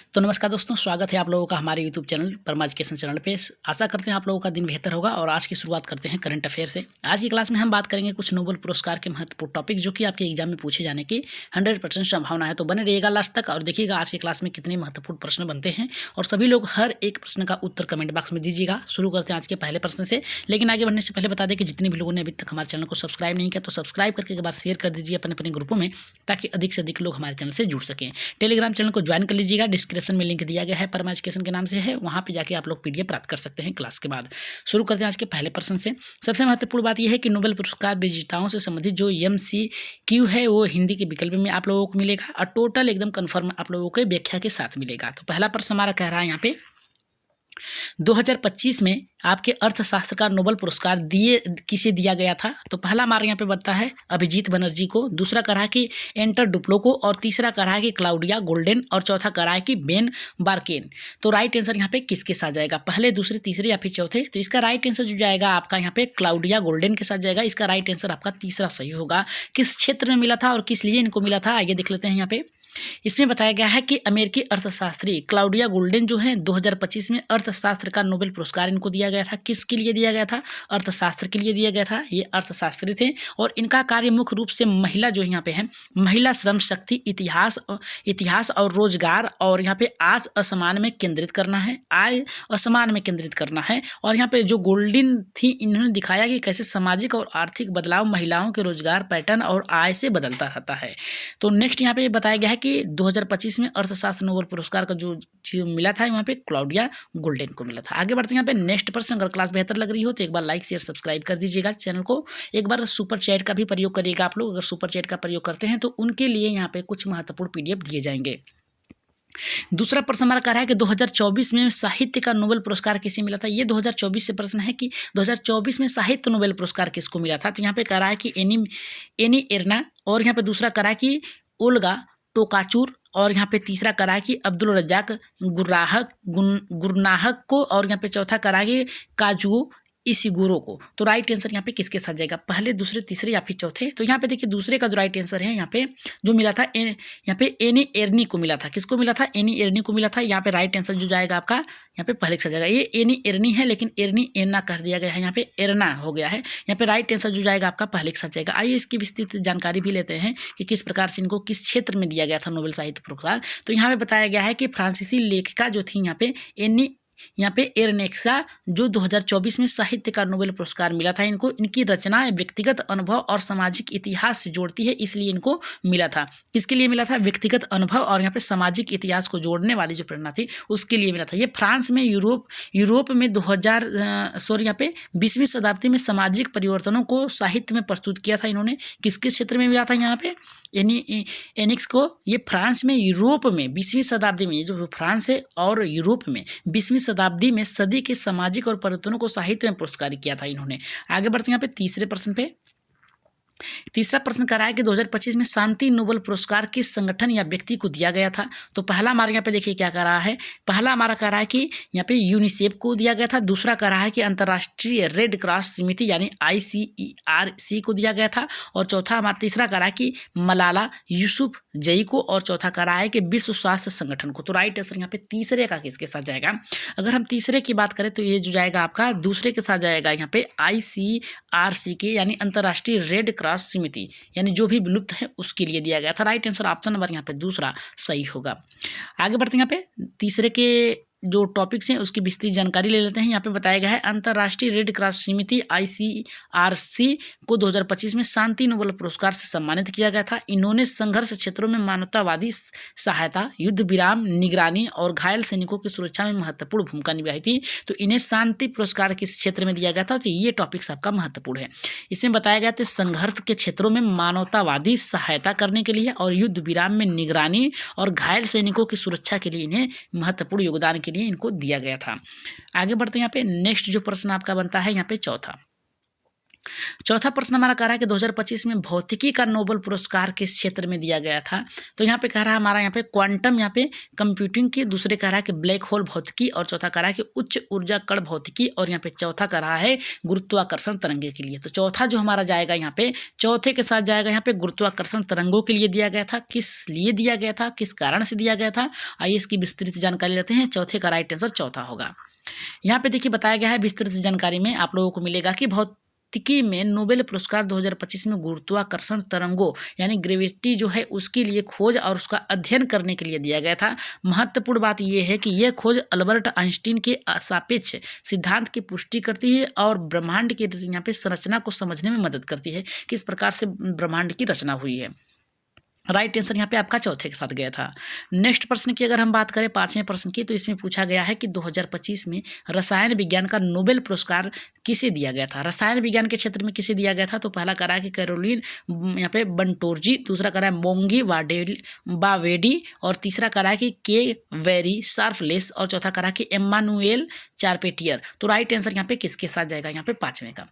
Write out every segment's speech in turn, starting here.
तो नमस्कार दोस्तों, स्वागत है आप लोगों का हमारे यूट्यूब चैनल परमा एजुकेशन चैनल पे। आशा करते हैं आप लोगों का दिन बेहतर होगा और आज की शुरुआत करते हैं करंट अफेयर से। आज की क्लास में हम बात करेंगे कुछ नोबेल पुरस्कार के महत्वपूर्ण टॉपिक जो कि आपके एग्जाम में पूछे जाने की 100% संभावना है। तो बने रहिएगा लास्ट तक और देखिएगा आज की क्लास में कितने महत्वपूर्ण प्रश्न बनते हैं और सभी लोग हर एक प्रश्न का उत्तर कमेंट बॉक्स में दीजिएगा। शुरू करते हैं आज के पहले प्रश्न से, लेकिन आगे बढ़ने से पहले बता दें कि जितने भी लोगों ने अभी तक हमारे चैनल को सब्सक्राइब नहीं किया तो सब्सक्राइब करके एक बार शेयर कर दीजिए अपने अपने ग्रुपों में, ताकि अधिक से अधिक लोग हमारे चैनल से जुड़ सकें। टेलीग्राम चैनल को ज्वाइन कर लीजिएगा, डिस्क्रिप्शन में लिंक दिया गया है, परमा एजुकेशन के नाम से है, वहाँ पे जाके आप लोग पीडीएफ प्राप्त कर सकते हैं क्लास के बाद। शुरू करते हैं आज के पहले प्रश्न से। सबसे महत्वपूर्ण बात यह है कि नोबेल पुरस्कार विजेताओं से संबंधित जो MCQ है वो हिंदी के विकल्प में आप लोगों को मिलेगा और टोटल एकदम कन्फर्म आप लोगों को व्याख्या के साथ मिलेगा। तो पहला प्रश्न हमारा कह रहा है यहाँ पे 2025 में आपके अर्थशास्त्र का नोबेल पुरस्कार किसे दिया गया था। तो पहला हमारे यहाँ पे बनता है अभिजीत बनर्जी को, दूसरा कह रहा है कि एंटर डुप्लो को, और तीसरा कह रहा है कि क्लाउडिया गोल्डन, और चौथा कह रहा है कि बेन बार्केन। तो राइट आंसर यहाँ पे किसके साथ जाएगा, पहले, दूसरे, तीसरे या फिर चौथे। तो इसका राइट आंसर जो जाएगा आपका यहाँ पे क्लाउडिया गोल्डन के साथ जाएगा। इसका राइट आंसर आपका तीसरा सही होगा। किस क्षेत्र में मिला था और किस लिए इनको मिला था आइए देख लेते हैं। यहाँ पे इसमें बताया गया है कि अमेरिकी अर्थशास्त्री क्लाउडिया गोल्डन जो है 2025 में अर्थशास्त्र का नोबेल पुरस्कार इनको दिया गया था। किसके लिए दिया गया था, अर्थशास्त्र के लिए दिया गया था। ये अर्थशास्त्री थे और इनका कार्य मुख्य रूप से महिला जो यहाँ पे है, महिला श्रम शक्ति, इतिहास और रोजगार, और यहाँ पे आय असमान में केंद्रित करना है, आय असमान में केंद्रित करना है। और यहाँ पे जो गोल्डन थी इन्होंने दिखाया कि कैसे सामाजिक और आर्थिक बदलाव महिलाओं के रोजगार पैटर्न और आय से बदलता रहता है। तो नेक्स्ट यहाँ पे बताया गया है कि 2025 में अर्थशास्त्र नोबेल पुरस्कार का जो चीज मिला था वहाँ पे क्लाउडिया गोल्डन को मिला था। आगे बढ़ते हैं यहाँ पे नेक्स्ट प्रश्न। अगर क्लास बेहतर लग रही हो तो एक बार लाइक शेयर सब्सक्राइब कर दीजिएगा चैनल को। एक बार सुपर चैट का भी प्रयोग करिएगा आप लोग। अगर सुपर चैट का प्रयोग करते हैं तो उनके लिए यहाँ पे कुछ महत्वपूर्ण PDF दिए जाएंगे। दूसरा प्रश्न हमारा कह रहा है कि 2024 में साहित्य का नोबेल पुरस्कार किसे मिला था। ये 2024 से प्रश्न है कि 2024 में साहित्य नोबेल पुरस्कार किसको मिला था। तो यहाँ पे कह रहा है कि एनी एरना, और यहाँ पे दूसरा कह रहा है कि ओल्गा टोकाचुर, और यहाँ पे तीसरा करा है कि अब्दुल रज्जाक गुरनाहक को, और यहाँ पे चौथा करा है कि काजुओ इसिगुरो को। तो राइट आंसर यहाँ पे किसके साथ जाएगा, पहले, दूसरे, तीसरे या फिर चौथे। तो यहाँ पे देखिए दूसरे का जो राइट आंसर है यहाँ पे जो मिला था यहाँ पे एनी एरनी को मिला था। किसको मिला था, एनी एरनी को मिला था। यहाँ पे राइट आंसर जो जाएगा आपका यहाँ पे पहले के साथ जाएगा। ये एनी एरनी है लेकिन एरनी एरना कर दिया गया है, यहाँ पे एरना हो गया है। यहाँ पे राइट आंसर जो जाएगा आपका पहले के साथ जाएगा। आइए इसकी विस्तृत जानकारी भी लेते हैं कि किस प्रकार से इनको किस क्षेत्र में दिया गया था नोबेल साहित्य पुरस्कार। तो यहाँ पे बताया गया है कि फ्रांसीसी लेखिका जो थी यहाँ पे एरनेक्सा जो 2024 में साहित्य का नोबेल पुरस्कार मिला था इनको, इनकी रचनाएं व्यक्तिगत अनुभव और सामाजिक इतिहास से जोड़ती है, इसलिए इनको मिला था। किसके लिए मिला था, व्यक्तिगत अनुभव और यहाँ पे सामाजिक इतिहास को जोड़ने वाली जो प्रेरणा थी उसके लिए मिला था। ये फ्रांस में यूरोप में 20वीं शताब्दी में सामाजिक परिवर्तनों को साहित्य में प्रस्तुत किया था इन्होंने। किसके क्षेत्र में मिला था यहाँ पे एनिक्स को, ये फ्रांस में यूरोप में 20वीं शताब्दी में, जो फ्रांस है और यूरोप में 20वीं शताब्दी में सदी के सामाजिक और परिवर्तनों को साहित्य में पुरस्कारित किया था इन्होंने। आगे बढ़ते हैं यहाँ पे तीसरे प्रश्न पे। तीसरा प्रश्न कह रहा है कि 2025 में शांति नोबेल पुरस्कार किस संगठन या व्यक्ति को दिया गया था। तो पहला हमारे यहाँ पे देखिए क्या कह रहा है, पहला हमारा कह रहा है कि यहाँ पे यूनिसेफ को दिया गया था। दूसरा कह रहा है कि अंतर्राष्ट्रीय रेड क्रॉस समिति यानी ICRC को दिया गया था। और चौथा हमारा तीसरा कह रहा है कि मलाला यूसुफ जई को, और चौथा कह रहा है कि विश्व स्वास्थ्य संगठन को। तो राइट आंसर यहाँ पे तीसरे का किसके साथ जाएगा, अगर हम तीसरे की बात करें तो ये जो जाएगा आपका दूसरे के साथ जाएगा यहाँ पे ICRC के, यानी अंतर्राष्ट्रीय रेड क्रॉस समिति, यानी जो भी विलुप्त है उसके लिए दिया गया था। राइट आंसर ऑप्शन नंबर यहाँ पे दूसरा सही होगा। आगे बढ़ते हैं यहाँ पे तीसरे के जो टॉपिक्स हैं उसकी विस्तृत जानकारी ले लेते हैं। यहाँ पे बताया गया है अंतर्राष्ट्रीय रेड क्रॉस समिति ICRC को 2025 में शांति नोबेल पुरस्कार से सम्मानित किया गया था। इन्होंने संघर्ष क्षेत्रों में मानवतावादी सहायता, युद्ध विराम, निगरानी और घायल सैनिकों की सुरक्षा में महत्वपूर्ण भूमिका निभाई थी। तो इन्हें शांति पुरस्कार किस क्षेत्र में दिया गया था, तो ये टॉपिक्स आपका महत्वपूर्ण है। इसमें बताया गया था संघर्ष के क्षेत्रों में मानवतावादी सहायता करने के लिए और युद्ध विराम में निगरानी और घायल सैनिकों की सुरक्षा के लिए इन्हें महत्वपूर्ण योगदान के लिए इनको दिया गया था। आगे बढ़ते हैं यहाँ पे नेक्स्ट जो प्रश्न आपका बनता है यहाँ पे चौथा। चौथा प्रश्न हमारा कह रहा है कि 2025 में भौतिकी का नोबेल पुरस्कार किस क्षेत्र में दिया गया था। तो यहाँ पे कह रहा है हमारा यहाँ पे क्वांटम, यहाँ पे कंप्यूटिंग की, दूसरे कह रहा है कि ब्लैक होल भौतिकी, और चौथा कह रहा है कि उच्च ऊर्जा कण भौतिकी, और यहाँ पे चौथा कह रहा है गुरुत्वाकर्षण तरंगे के लिए। तो चौथा जो हमारा जाएगा यहाँ पे, चौथे के साथ जाएगा यहाँ पे गुरुत्वाकर्षण तरंगों के लिए दिया गया था। किस लिए दिया गया था, किस कारण से दिया गया था, आइए इसकी विस्तृत जानकारी लेते हैं। चौथे का राइट आंसर चौथा होगा। यहाँ पे देखिए बताया गया है विस्तृत जानकारी में आप लोगों को मिलेगा कि भौतिकी में नोबेल पुरस्कार 2025 में गुरुत्वाकर्षण तरंगों यानी ग्रेविटी जो है उसके लिए खोज और उसका अध्ययन करने के लिए दिया गया था। महत्वपूर्ण बात यह है कि यह खोज अल्बर्ट आइंस्टीन के सापेक्ष सिद्धांत की पुष्टि करती है और ब्रह्मांड की यहाँ पे संरचना को समझने में मदद करती है, किस प्रकार से ब्रह्मांड की रचना हुई है। राइट आंसर यहाँ पे आपका चौथे के साथ गया था। नेक्स्ट प्रश्न की अगर हम बात करें, पांचवें प्रश्न की, तो इसमें पूछा गया है कि 2025 में रसायन विज्ञान का नोबेल पुरस्कार किसे दिया गया था। रसायन विज्ञान के क्षेत्र में किसे दिया गया था। तो पहला कह रहा है कि कैरोलिन यहाँ पे बंटोरजी, दूसरा कह रहा है मोंगी बावेडी, और तीसरा कह रहा है कि के वेरी शार्पलेस, और चौथा कह रहा है कि एम्मानुएल चारपेटियर। तो राइट आंसर यहाँ पे किसके साथ जाएगा, यहाँ पे पांचवें का।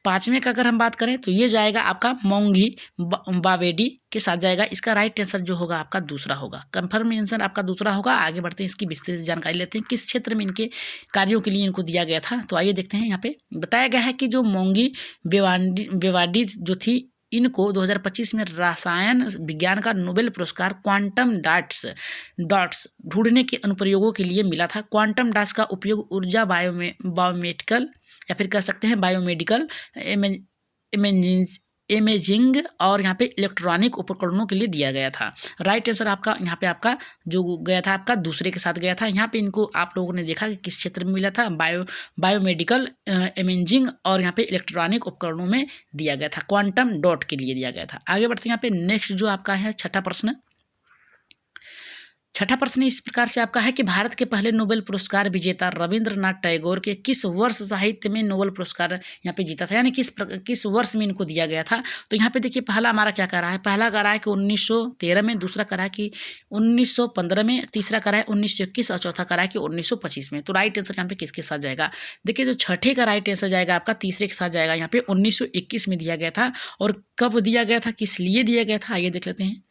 पांचवें का अगर हम बात करें तो ये जाएगा आपका मोंगी बावेडी के साथ जाएगा। इसका राइट आंसर जो होगा आपका दूसरा होगा। कंफर्म आंसर आपका दूसरा होगा। आगे बढ़ते हैं, इसकी विस्तृत जानकारी लेते हैं किस क्षेत्र में इनके कार्यों के लिए इनको दिया गया था। तो आइए देखते हैं, यहाँ पे बताया गया है कि जो मोंगी बेवाडी जो थी, इनको 2025 में रसायन विज्ञान का नोबेल पुरस्कार क्वांटम डॉट्स ढूंढने के अनुप्रयोगों के लिए मिला था। क्वांटम डॉट्स का उपयोग ऊर्जा बायोमेडिकल या फिर कह सकते हैं बायोमेडिकल इमेजिंग और यहाँ पे इलेक्ट्रॉनिक उपकरणों के लिए दिया गया था। राइट आंसर आपका यहाँ पे आपका जो गया था आपका दूसरे के साथ गया था। यहाँ पे इनको आप लोगों ने देखा कि किस क्षेत्र में मिला था, बायोमेडिकल इमेजिंग और यहाँ पे इलेक्ट्रॉनिक उपकरणों में दिया गया था, क्वांटम डॉट के लिए दिया गया था। आगे बढ़ते हैं, यहाँ पे नेक्स्ट जो आपका है छठा प्रश्न। छठा प्रश्न इस प्रकार से आपका है कि भारत के पहले नोबेल पुरस्कार विजेता रविंद्रनाथ टैगोर के किस वर्ष साहित्य में नोबेल पुरस्कार यहाँ पे जीता था, यानी किस वर्ष में इनको दिया गया था। तो यहाँ पे देखिए पहला हमारा क्या कह रहा है, पहला कह रहा है कि 1913 में, दूसरा कह रहा है कि 1915 में, तीसरा कह रहा है 1921 और चौथा कह रहा है कि 1925 में। तो राइट आंसर यहाँ पे किसके साथ जाएगा। देखिए जो छठे का राइट आंसर जाएगा आपका तीसरे के साथ जाएगा। यहाँ पे 1921 में दिया गया था। और कब दिया गया था, किस लिए दिया गया था, आइए देख लेते हैं।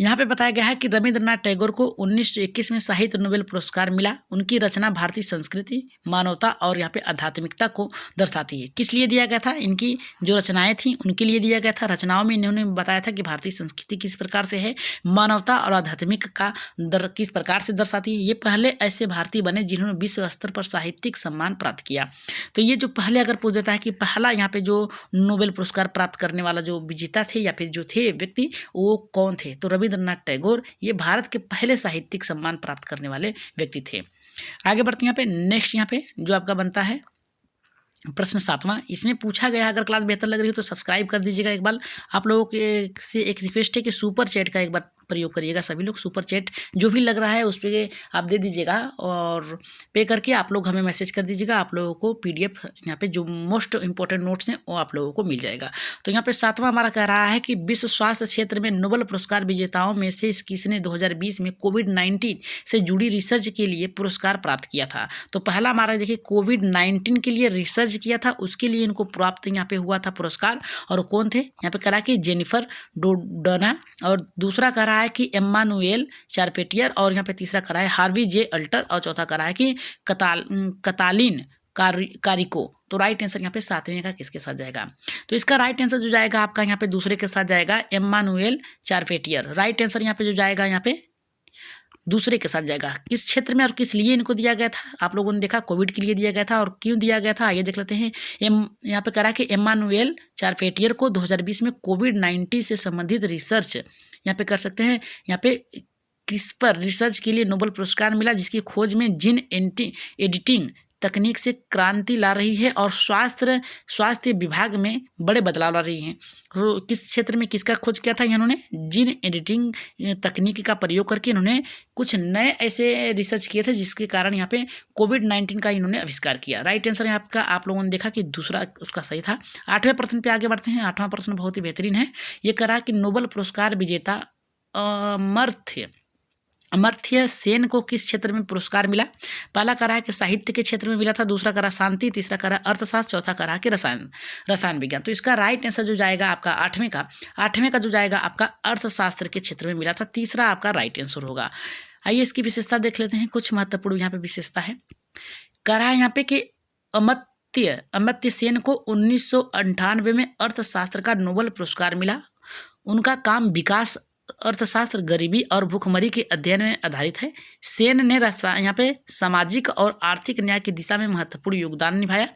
यहाँ पे बताया गया है कि रविंद्रनाथ टैगोर को 1921 में साहित्य नोबेल पुरस्कार मिला। उनकी रचना भारतीय संस्कृति, मानवता और यहाँ पे आध्यात्मिकता को दर्शाती है। किस लिए दिया गया था, इनकी जो रचनाएं थी उनके लिए दिया गया था। रचनाओं में इन्होंने बताया था कि भारतीय संस्कृति किस प्रकार से है, मानवता और आध्यात्मिक का किस प्रकार से दर्शाती है। ये पहले ऐसे भारतीय बने जिन्होंने विश्व स्तर पर साहित्यिक सम्मान प्राप्त किया। तो ये जो पहले अगर पूछ देता है कि पहला यहाँ पे जो नोबेल पुरस्कार प्राप्त करने वाला जो विजेता थे या फिर जो थे व्यक्ति, वो कौन थे, तो रविंद्रनाथ टैगोर ये भारत के पहले साहित्यिक सम्मान प्राप्त करने वाले व्यक्ति थे। आगे बढ़ते हैं, यहाँ पे नेक्स्ट यहाँ पे जो आपका बनता है प्रश्न सातवां। इसमें पूछा गया, अगर क्लास बेहतर लग रही हो तो सब्सक्राइब कर दीजिएगा। एक बार आप लोगों से एक रिक्वेस्ट है कि सुपर चैट का एक बार प्रयोग करिएगा। सभी लोग सुपर चैट जो भी लग रहा है उस पर आप दे दीजिएगा और पे करके आप लोग हमें मैसेज कर दीजिएगा। आप लोगों को PDF यहाँ पे जो मोस्ट इंपॉर्टेंट नोट्स हैं वो आप लोगों को मिल जाएगा। तो यहाँ पे सातवां हमारा कह रहा है कि विश्व स्वास्थ्य क्षेत्र में नोबेल पुरस्कार विजेताओं में से किसने 2020 में कोविड-19 से जुड़ी रिसर्च के लिए पुरस्कार प्राप्त किया था। तो पहला हमारा देखिए कोविड-19 के लिए रिसर्च किया था, उसके लिए इनको प्राप्त यहाँ पे हुआ था पुरस्कार। और कौन थे, यहाँ पे कह रहा है कि जेनिफर डोडना, और दूसरा कह रहा है कि एम्मानुएल चारपेटियर, और यहाँ पे तीसरा कह रहा है हार्वी जे अल्टर, और चौथा कह रहा है कि कतालिन कारिको। तो राइट आंसर यहाँ पे सातवें का किसके साथ जाएगा। तो इसका राइट आंसर जो जाएगा आपका यहाँ पे दूसरे के साथ जाएगा, एम्मानुएल चारपेटियर। राइट आंसर यहाँ पे जो जाएगा यहाँ पे दूसरे के साथ जाएगा। किस क्षेत्र में और किस लिए इनको दिया गया था, आप लोगों ने देखा कोविड के लिए दिया गया था। और क्यों दिया गया था आइए देख लेते हैं। यहाँ पे कह रहा है कि एम्मानुएल चारपेटियर को 2020 में कोविड-19 से संबंधित रिसर्च यहाँ पे कर सकते हैं, यहाँ पे क्रिस्पर रिसर्च के लिए नोबेल पुरस्कार मिला, जिसकी खोज में जीन एडिटिंग तकनीक से क्रांति ला रही है और स्वास्थ्य विभाग में बड़े बदलाव ला रही हैं। तो किस क्षेत्र में किसका खोज किया था इन्होंने, जीन एडिटिंग तकनीक का प्रयोग करके इन्होंने कुछ नए ऐसे रिसर्च किए थे जिसके कारण यहाँ पे कोविड-19 का इन्होंने आविष्कार किया। राइट आंसर है आपका, आप लोगों ने देखा कि दूसरा उसका सही था। आठवें प्रश्न पे आगे बढ़ते हैं। आठवां प्रश्न बहुत ही बेहतरीन है। ये कह रहा है कि नोबेल पुरस्कार विजेता अमर्त्य अमर्त्य सेन को किस क्षेत्र में पुरस्कार मिला? पहला कह रहा है कि साहित्य के क्षेत्र में मिला था, दूसरा कह रहा शांति, तीसरा कह रहा अर्थशास्त्र, चौथा कह रहा कि रसायन विज्ञान। तो इसका राइट आंसर जो जाएगा आपका आठवें का जो जाएगा आपका अर्थशास्त्र के क्षेत्र में मिला था, तीसरा आपका राइट आंसर होगा। आइए इसकी विशेषता देख लेते हैं, कुछ महत्वपूर्ण यहाँ पे विशेषता है। कह रहा है यहाँ पे कि अमर्त्य सेन को 1998 में अर्थशास्त्र का नोबेल पुरस्कार मिला। उनका काम विकास, अर्थशास्त्र, गरीबी और भूखमरी के अध्ययन में आधारित है। सेन ने यहाँ पे सामाजिक और आर्थिक न्याय की दिशा में महत्वपूर्ण योगदान निभाया।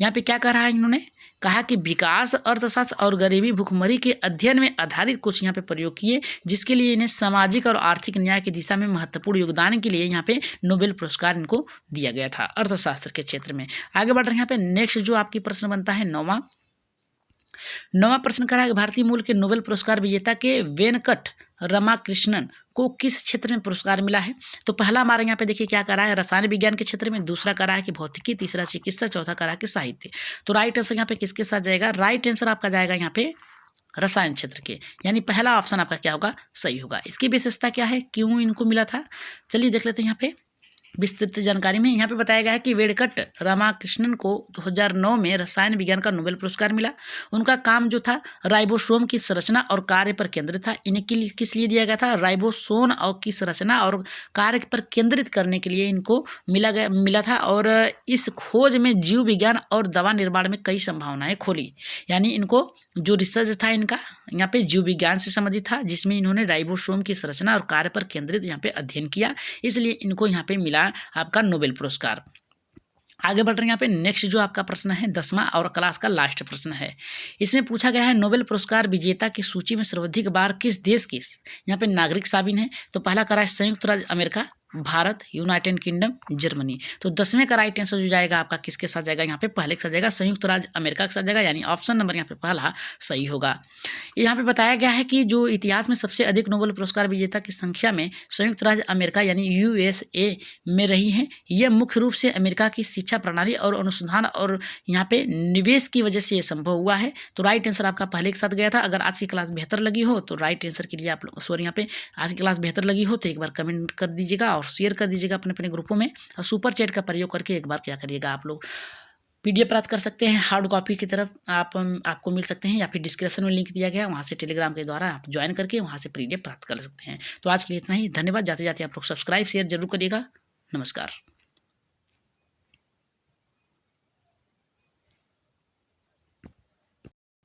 यहाँ पे क्या कह रहा है, इन्होंने कहा कि विकास, अर्थशास्त्र और गरीबी भूखमरी के अध्ययन में आधारित कुछ यहाँ पे प्रयोग किए, जिसके लिए इन्हें सामाजिक और आर्थिक न्याय की दिशा में महत्वपूर्ण योगदान के लिए यहाँ पे नोबेल पुरस्कार इनको दिया गया था अर्थशास्त्र के क्षेत्र में। आगे बढ़ रहे हैं यहाँ पे नेक्स्ट जो आपकी प्रश्न बनता है नौवां प्रश्न करा है, भारतीय मूल के नोबेल पुरस्कार विजेता के वेंकट रामाकृष्णन को किस क्षेत्र में पुरस्कार मिला है? तो पहला हमारे यहाँ पे देखिए क्या करा है, रसायन विज्ञान के क्षेत्र में, दूसरा करा है कि भौतिकी, तीसरा चिकित्सा, चौथा करा है कि साहित्य। तो राइट आंसर यहाँ पे किसके साथ जाएगा? राइट आंसर आपका जाएगा यहाँ पे रसायन क्षेत्र के, यानी पहला ऑप्शन आपका क्या होगा? सही होगा। इसकी विशेषता क्या है, क्यों इनको मिला था, चलिए देख लेते हैं। यहाँ पे विस्तृत जानकारी में यहाँ पे बताया गया है कि वेंकट रामाकृष्णन को 2009 में रसायन विज्ञान का नोबेल पुरस्कार मिला। उनका काम जो था राइबोसोम की संरचना और कार्य पर केंद्रित था। इन्हें किस लिए दिया गया था? राइबोसोम और की संरचना और कार्य पर केंद्रित करने के लिए इनको मिला था। और इस खोज में जीव विज्ञान और दवा निर्माण में कई संभावनाएं खोली। यानी इनको जो रिसर्च था इनका यहाँ पे जीव विज्ञान से संबंधित था, जिसमें इन्होंने राइबोसोम की संरचना और कार्य पर केंद्रित यहाँ पे अध्ययन किया, इसलिए इनको यहाँ पे मिला आपका नोबेल पुरस्कार। आगे बढ़ रहे हैं यहाँ पे नेक्स्ट जो आपका प्रश्न है 10वां और क्लास का लास्ट प्रश्न है। इसमें पूछा गया है नोबेल पुरस्कार विजेता की सूची में सर्वाधिक बार किस देश की यहाँ पे नागरिक शामिल है? तो पहला करा है संयुक्त राज्य America, Bharat, United kingdom, Germany. तो 10वें का राइट आंसर जो जाएगा आपका किसके साथ जाएगा? यहाँ पे पहले के साथ जाएगा संयुक्त राज्य अमेरिका के साथ जाएगा, यानी ऑप्शन नंबर यहाँ पे पहला सही होगा। यहाँ पे बताया गया है कि जो इतिहास में सबसे अधिक नोबेल पुरस्कार विजेता की संख्या में संयुक्त राज्य अमेरिका यानी USA में रही है। यह मुख्य रूप से अमेरिका की शिक्षा प्रणाली और अनुसंधान और यहाँ पे निवेश की वजह से ये संभव हुआ है। तो राइट आंसर आपका पहले के साथ गया था। अगर आज की क्लास बेहतर लगी हो तो राइट आंसर के लिए आप लोग यहाँ पे आज की क्लास बेहतर लगी हो तो एक बार कमेंट कर दीजिएगा और शेयर कर दीजिएगा अपने अपने ग्रुपों में, और सुपर चैट का प्रयोग करके एक बार क्या करिएगा, आप लोग PDF प्राप्त कर सकते हैं। हार्ड कॉपी की तरफ आपको मिल सकते हैं, या फिर डिस्क्रिप्शन में लिंक दिया गया है, वहाँ से टेलीग्राम के द्वारा आप ज्वाइन करके वहाँ से PDF प्राप्त कर सकते हैं। तो आज के लिए इतना ही, धन्यवाद। जाते जाते आप लोग सब्सक्राइब शेयर जरूर करिएगा। नमस्कार।